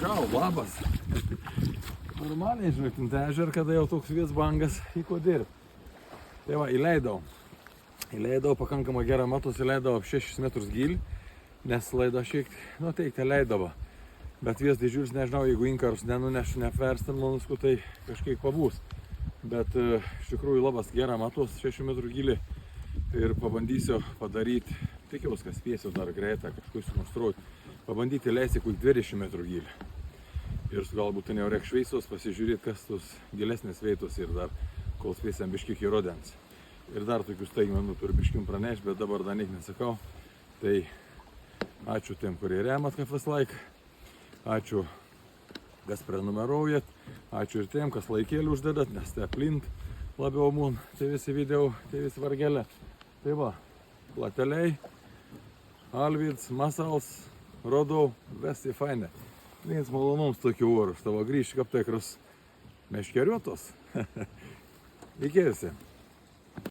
Čiau, labas. Normaliai, žinok, tą ežerą, kada jau toks vis bangas įko dirbti. Tai va, įleidau pakankamai gerą matus, įleidau 6 metrus gilį, nes laido šiek tiek, teikti leidavo. Bet vis didžiulis, nežinau, jeigu inkarus nenunešu, neapverstam, manusku, tai kažkiek pabūs. Bet iš tikrųjų labas gerą matus, 6 metrų gilį ir pabandysiu padaryti, tikiuosi, kad spėsiu dar greitą kažkur sukonstruoti, pabandyti leisti kokį 20 metrų gilį. Ir galbūt ten jau reik šveisos pasižiūrėti, kas tos gilesnės veitos ir dar, kol spėsiam biškiuk į rudens. Ir dar tokius staigmenų turiu biškim pranešti, bet dabar dar niek nesakau. Tai ačiū tiem, kurie remat kaip vis laik. Ačiū, kas prenumeruojat. Ačiū ir tiem, kas laikėlį uždedat, nes tai aplink labiau mūn. Tai visi video, tai visi vargelė. Tai va, plateliai, Alvyds, Masals, rodau, visi fainė. Linkins malonums tokių orų. Tavo grįžti kaip tikras meškeriuotos. Iki visi.